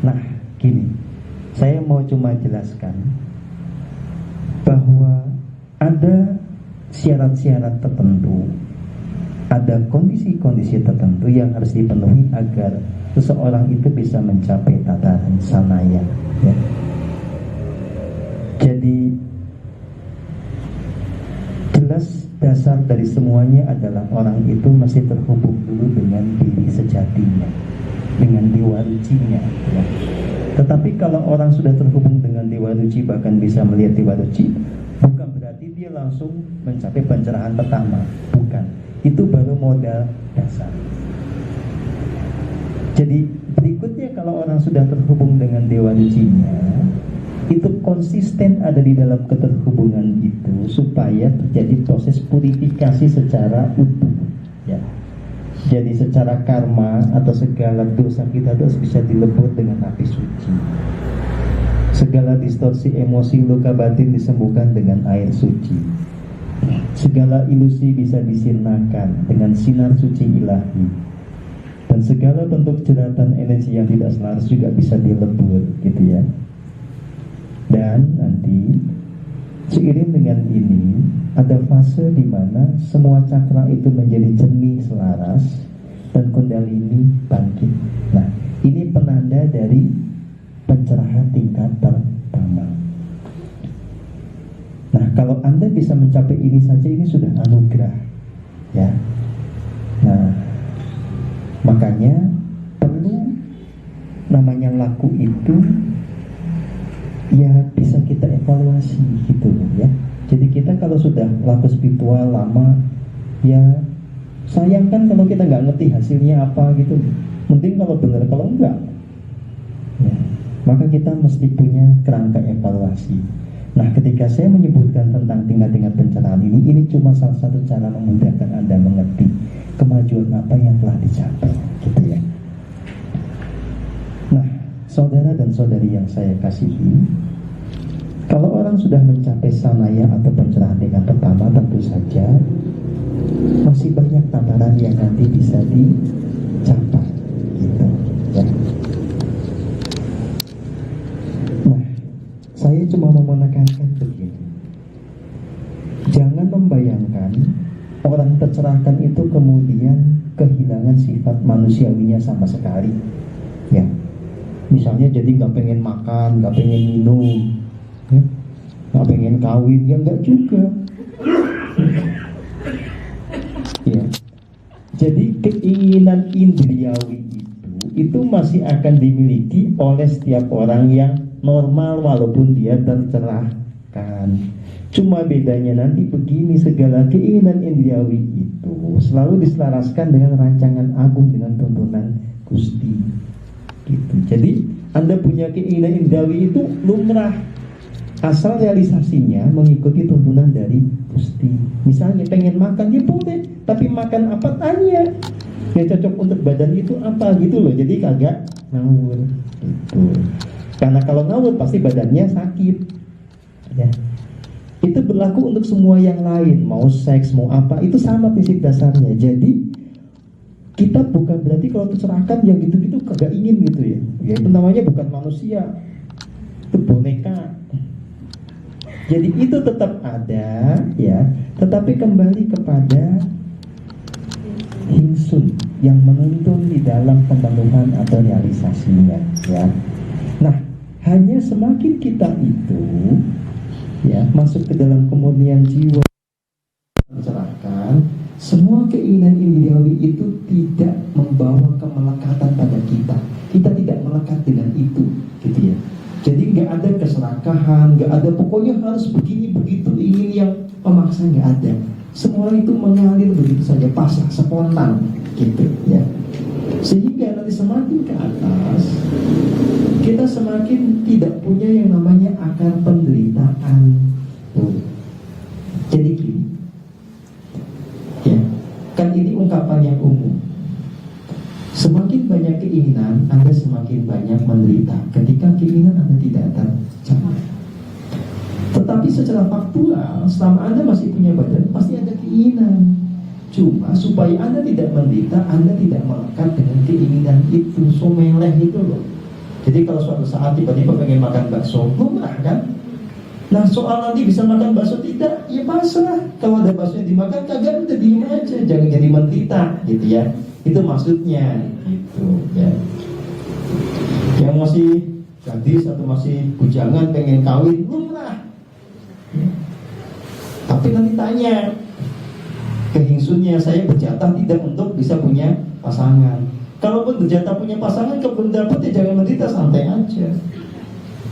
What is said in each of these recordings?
Nah, gini, saya mau cuma jelaskan bahwa ada syarat-syarat tertentu, ada kondisi-kondisi tertentu yang harus dipenuhi agar seseorang itu bisa mencapai tataran sanaya, ya. Jadi jelas dasar dari semuanya adalah orang itu masih terhubung dulu dengan diri sejatinya, dengan dewa rucinya, ya. Tetapi kalau orang sudah terhubung dengan dewa ruci, bahkan bisa melihat dewa ruci, bukan berarti dia langsung mencapai pencerahan pertama, bukan. Itu baru modal dasar. Jadi berikutnya, kalau orang sudah terhubung dengan dewa rucinya, itu konsisten ada di dalam keterhubungan itu supaya terjadi proses purifikasi secara utuh, ya. Jadi secara karma atau segala dosa kita harus bisa dilebur dengan api suci. Segala distorsi emosi luka batin disembuhkan dengan air suci. Segala ilusi bisa disirnakan dengan sinar suci ilahi. Dan segala bentuk jeratan energi yang tidak selaras juga bisa dilebur, gitu ya. Dan nanti seiring dengan ini ada fase di mana semua cakra itu menjadi jernih, selaras, dan kundalini bangkit. Nah, ini penanda dari pencerahan tingkat pertama. Nah, kalau Anda bisa mencapai ini saja, ini sudah anugerah, ya. Nah, makanya perlu namanya laku itu ya bisa kita evaluasi, gitu ya. Jadi kita kalau sudah laku spiritual lama, ya sayang kan kalau kita nggak ngerti hasilnya apa gitu. Mending kalau benar, kalau enggak, ya, maka kita mesti punya kerangka evaluasi. Nah, ketika saya menyebutkan tentang tingkat-tingkat pencerahan ini cuma salah satu cara memudahkan Anda mengerti kemajuan apa yang telah dicapai, gitu ya. Nah, saudara dan saudari yang saya kasihi, kalau orang sudah mencapai sanaya atau pencerahan tingkat pertama, tentu saja masih banyak tataran yang nanti bisa dicapai, gitu ya. Nah, saya cuma mau menekankan begini, jangan membayangkan orang tercerahkan itu kemudian kehilangan sifat manusiawinya sama sekali, ya. Misalnya jadi nggak pengen makan, nggak pengen minum, ya, nggak pengen kawin, ya nggak juga. Ya, jadi keinginan indriawi itu masih akan dimiliki oleh setiap orang yang normal walaupun dia tercerahkan. Cuma bedanya nanti begini, segala keinginan indriawi itu selalu diselaraskan dengan rancangan agung, dengan tuntunan Gusti, gitu. Jadi Anda punya keinginan indriawi itu lumrah, asal realisasinya mengikuti tuntunan dari Gusti. Misalnya pengen makan, ya boleh, tapi makan apa tanya, yang cocok untuk badan itu apa, gitu loh. Jadi kagak ngawur, gitu. Karena kalau ngawur pasti badannya sakit, ya. Itu berlaku untuk semua yang lain, mau seks, mau apa, itu sama prinsip dasarnya. Jadi kita bukan berarti kalau tercerahkan yang gitu-gitu kagak ingin, gitu ya. Ya itu namanya bukan manusia, itu boneka. Jadi itu tetap ada, ya, tetapi kembali kepada Hingsun yang menuntun di dalam pemenuhan atau realisasinya, ya. Nah, hanya semakin kita itu, ya, masuk ke dalam kemurnian jiwa, mencerahkan, semua keinginan indriawi itu tidak membawa kemelekatan pada kita. Kita tidak melekat dengan itu, gitu ya. Jadi nggak ada keserakahan, nggak ada pokoknya harus begini begitu, ingin yang memaksa, nggak ada. Semua itu mengalir begitu saja, pasrah, spontan, gitu ya. Sehingga nanti semakin ke atas, kita semakin tidak punya yang namanya akar penderitaan. Tuh. Jadi gini, ya, kan ini ungkapan yang umum. Semakin banyak keinginan, Anda semakin banyak menderita ketika keinginan Anda tidak tercapai. Tetapi secara faktual, selama Anda masih punya badan, pasti ada keinginan. Cuma supaya Anda tidak menderita, Anda tidak melekat dengan keinginan itu, so meleh itu loh. Jadi kalau suatu saat tiba-tiba pengen makan bakso, lumrah kan? Nah soal nanti bisa makan bakso tidak, ya pasrah. Kalau ada bakso yang dimakan kagak, udah diem aja, jangan jadi menderita, gitu ya. Itu maksudnya, gitu ya. Yang masih gadis atau masih bujangan pengen kawin, lumrah. Ya. Tapi nanti tanya, kehingsunnya saya berjatah tidak untuk bisa punya pasangan. Kalaupun berjatah punya pasangan, kebun dapat ya jangan menderita, santai aja.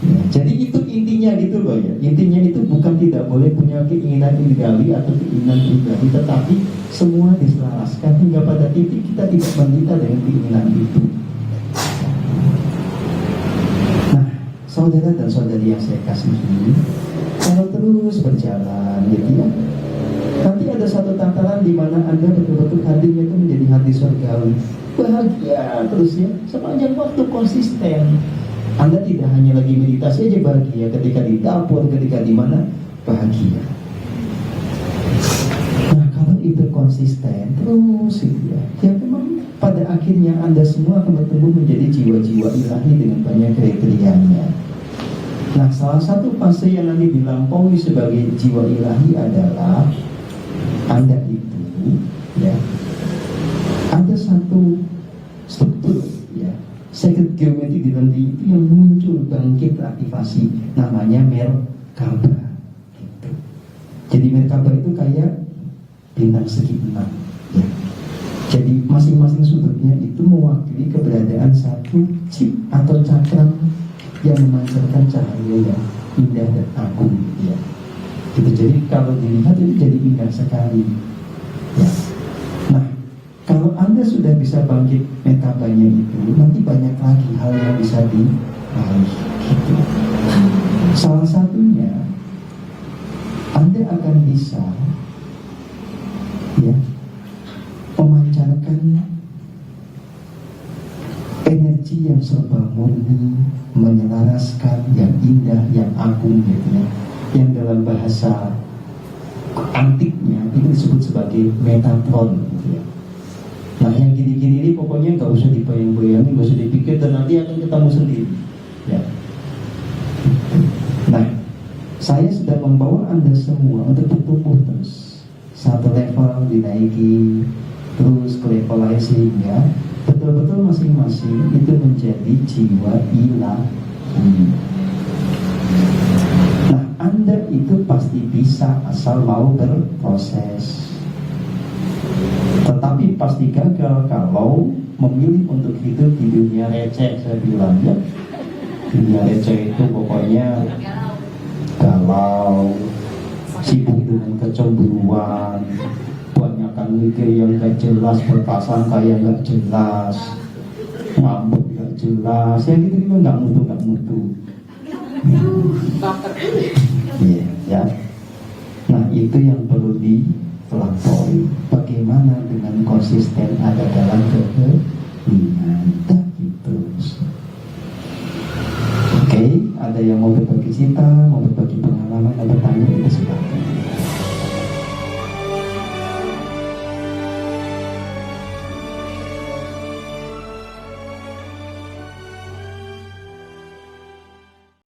Ya, jadi itu intinya gitu loh ya. Intinya itu bukan tidak boleh punya keinginan individu atau keinginan pribadi, tetapi semua diselaraskan hingga pada titik kita tidak menderita dengan keinginan itu. Nah, saudara dan saudari yang saya kasihi, kalau terus berjalan gitu ya, nanti ada satu tataran di mana Anda betul-betul hatinya itu menjadi hati surgawi, bahagia terus ya, sepanjang waktu konsisten. Anda tidak hanya lagi meditasi aja bahagia, ketika di dapur, ketika di mana bahagia. Nah kalau itu konsisten terus gitu ya, ya memang pada akhirnya Anda semua akan bertumbuh menjadi jiwa-jiwa ilahi dengan banyak kriterianya. Nah salah satu fase yang nanti dilampaui sebagai jiwa ilahi adalah Anda itu ya, ada satu struktur ya, sacred geometri di nanti itu yang muncul bangkit aktivasi, namanya Merkaba gitu. Jadi Merkaba itu kayak bintang segi 6 ya. Jadi masing-masing sudutnya itu mewakili keberadaan satu chip atau cakram yang memancarkan cahaya yang indah dan agung ya. Gitu. Jadi kalau dilihat itu jadi indah sekali ya. Nah kalau Anda sudah bisa bangkit Merkabanya itu, nanti banyak lagi hal yang bisa diraih gitu. Salah satunya Anda akan bisa ya memancarkan energi yang serba murni, menyelaraskan, yang indah, yang agung gitu ya. Yang dalam bahasa antiknya itu disebut sebagai Metatron gitu ya. Nah yang gini-gini ini pokoknya nggak usah dibayang-bayangin, nggak usah dipikir, dan nanti akan ketemu sendiri ya. Nah saya sudah membawa Anda semua untuk bertumbuh terus, satu level dinaiki terus ke level lain, sehingga betul-betul masing-masing itu menjadi jiwa ilahi. Nah Anda itu pasti bisa asal mau berproses. Tetapi pasti gagal kalau memilih untuk hidup di dunia receh. Saya bilang ya, dunia receh itu pokoknya galau, sibuk dengan kecemburuan, banyakkan mikir yang gak jelas, berprasangka yang gak jelas, ngambek gak jelas, ya gitu gitu, gak mutu. Iya ya. Nah itu yang perlu dipelampaui. Bagaimana